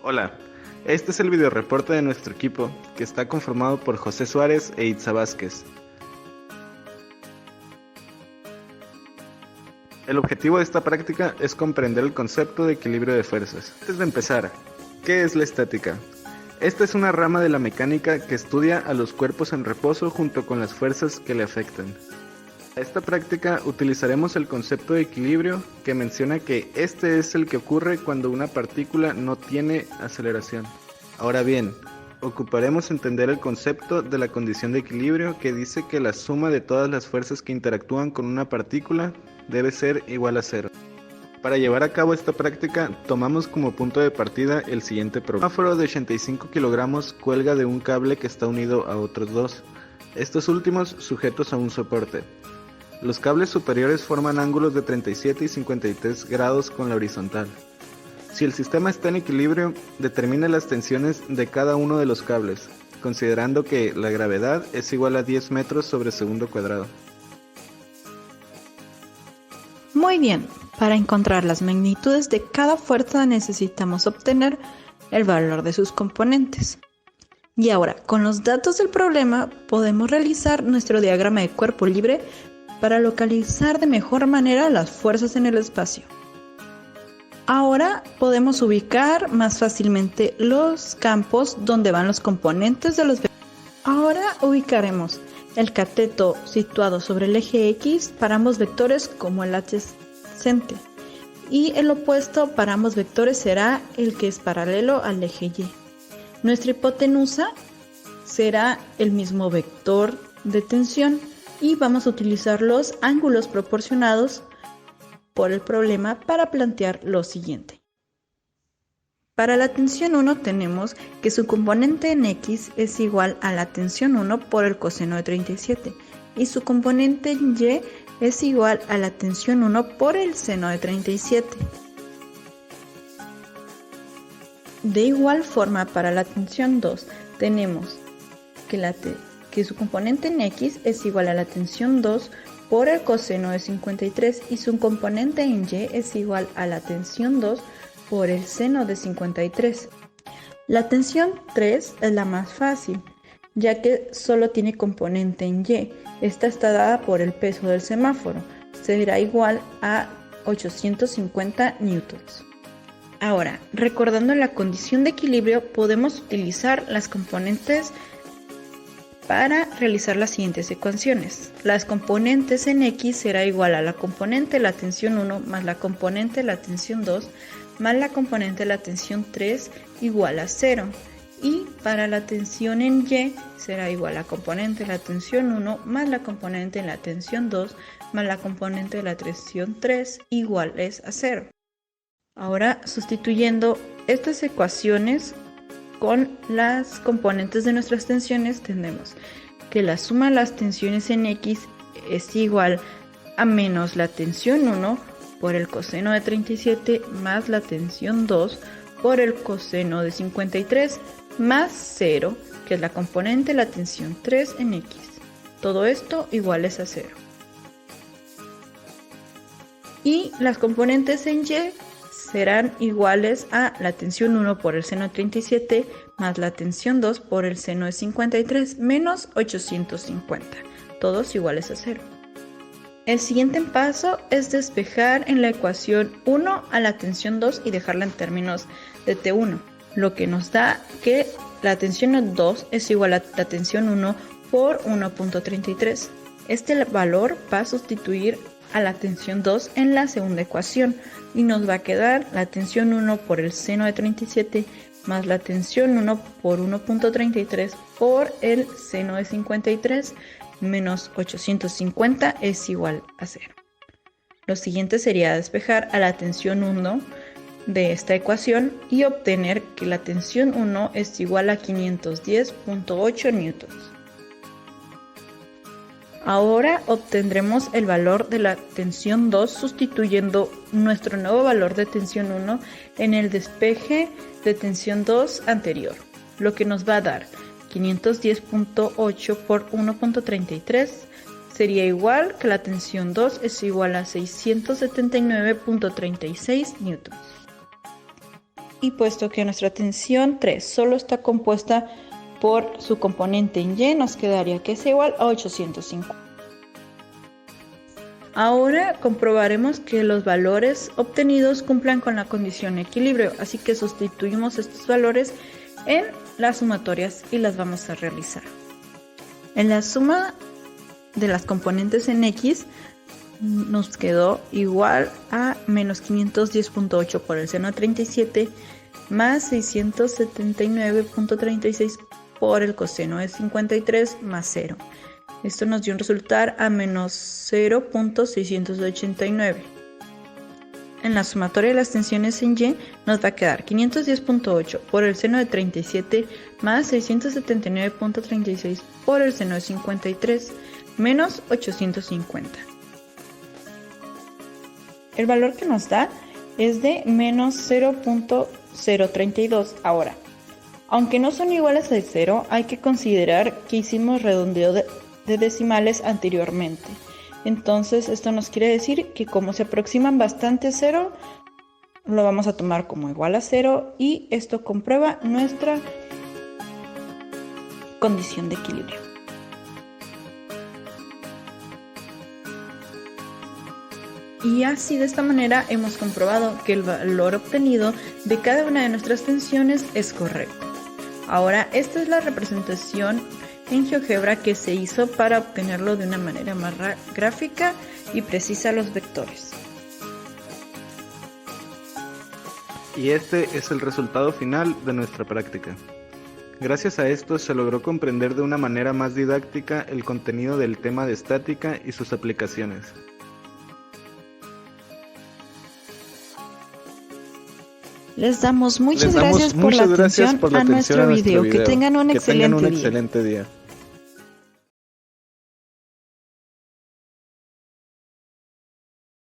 Hola, este es el videoreporte de nuestro equipo, que está conformado por José Suárez e Itza Vázquez. El objetivo de esta práctica es comprender el concepto de equilibrio de fuerzas. Antes de empezar, ¿qué es la estática? Esta es una rama de la mecánica que estudia a los cuerpos en reposo junto con las fuerzas que le afectan. Para esta práctica utilizaremos el concepto de equilibrio, que menciona que este es el que ocurre cuando una partícula no tiene aceleración. Ahora bien, ocuparemos entender el concepto de la condición de equilibrio, que dice que la suma de todas las fuerzas que interactúan con una partícula debe ser igual a cero. Para llevar a cabo esta práctica, tomamos como punto de partida el siguiente problema. Un semáforo de 85 kilogramos cuelga de un cable que está unido a otros dos, estos últimos sujetos a un soporte. Los cables superiores forman ángulos de 37 y 53 grados con la horizontal. Si el sistema está en equilibrio, determine las tensiones de cada uno de los cables, considerando que la gravedad es igual a 10 metros sobre segundo cuadrado. Muy bien, para encontrar las magnitudes de cada fuerza necesitamos obtener el valor de sus componentes. Y ahora, con los datos del problema, podemos realizar nuestro diagrama de cuerpo libre para localizar de mejor manera las fuerzas en el espacio. Ahora podemos ubicar más fácilmente los campos donde van los componentes de los vectores. Ahora ubicaremos el cateto situado sobre el eje X para ambos vectores como el adyacente, y el opuesto para ambos vectores será el que es paralelo al eje Y. Nuestra hipotenusa será el mismo vector de tensión y vamos a utilizar los ángulos proporcionados por el problema para plantear lo siguiente. Para la tensión 1 tenemos que su componente en X es igual a la tensión 1 por el coseno de 37 y su componente en Y es igual a la tensión 1 por el seno de 37. De igual forma, para la tensión 2 tenemos que su componente en X es igual a la tensión 2 por el coseno de 53 y su componente en Y es igual a la tensión 2 por el seno de 53. La tensión 3 es la más fácil, ya que solo tiene componente en Y. Esta está dada por el peso del semáforo. Será igual a 850 newtons. Ahora, recordando la condición de equilibrio, podemos utilizar las componentes para realizar las siguientes ecuaciones. Las componentes en X será igual a la componente de la tensión 1 más la componente de la tensión 2 más la componente de la tensión 3 igual a 0. Y para la tensión en Y será igual a la componente de la tensión 1 más la componente de la tensión 2 más la componente de la tensión 3 iguales a 0. Ahora, sustituyendo estas ecuaciones con las componentes de nuestras tensiones, tenemos que la suma de las tensiones en X es igual a menos la tensión 1 por el coseno de 37 más la tensión 2 por el coseno de 53 más 0, que es la componente de la tensión 3 en X. Todo esto iguales a 0. Y las componentes en Y serán iguales a la tensión 1 por el seno de 37 más la tensión 2 por el seno de 53 menos 850, todos iguales a 0. El siguiente paso es despejar en la ecuación 1 a la tensión 2 y dejarla en términos de T1, lo que nos da que la tensión 2 es igual a la tensión 1 por 1.33. Este valor va a sustituir a la tensión 2 en la segunda ecuación y nos va a quedar la tensión 1 por el seno de 37 más la tensión 1 por 1.33 por el seno de 53 menos 850 es igual a 0. Lo siguiente sería despejar a la tensión 1 de esta ecuación y obtener que la tensión 1 es igual a 510.8 newtons. Ahora obtendremos el valor de la tensión 2 sustituyendo nuestro nuevo valor de tensión 1 en el despeje de tensión 2 anterior, lo que nos va a dar 510.8 por 1.33 sería igual que la tensión 2 es igual a 679.36 newtons. y puesto que nuestra tensión 3 solo está compuesta por su componente en Y, nos quedaría que es igual a 850. Ahora comprobaremos que los valores obtenidos cumplan con la condición de equilibrio, así que sustituimos estos valores en las sumatorias y las vamos a realizar. En la suma de las componentes en X nos quedó igual a menos 510.8 por el seno de 37 más 679.36 por el coseno de 53 más 0. Esto nos dio un resultado a menos 0.689. En la sumatoria de las tensiones en Y nos va a quedar 510.8 por el seno de 37 más 679.36 por el seno de 53 menos 850. El valor que nos da es de menos 0.032. Ahora, aunque no son iguales a 0, hay que considerar que hicimos redondeo de decimales anteriormente. Entonces esto nos quiere decir que como se aproximan bastante a 0, lo vamos a tomar como igual a 0 y esto comprueba nuestra condición de equilibrio. Y así de esta manera hemos comprobado que el valor obtenido de cada una de nuestras tensiones es correcto. Ahora esta es la representación en GeoGebra que se hizo para obtenerlo de una manera más gráfica y precisa los vectores. Y este es el resultado final de nuestra práctica. Gracias a esto se logró comprender de una manera más didáctica el contenido del tema de estática y sus aplicaciones. Les damos muchas gracias por la atención a nuestro video. Que tengan un excelente día.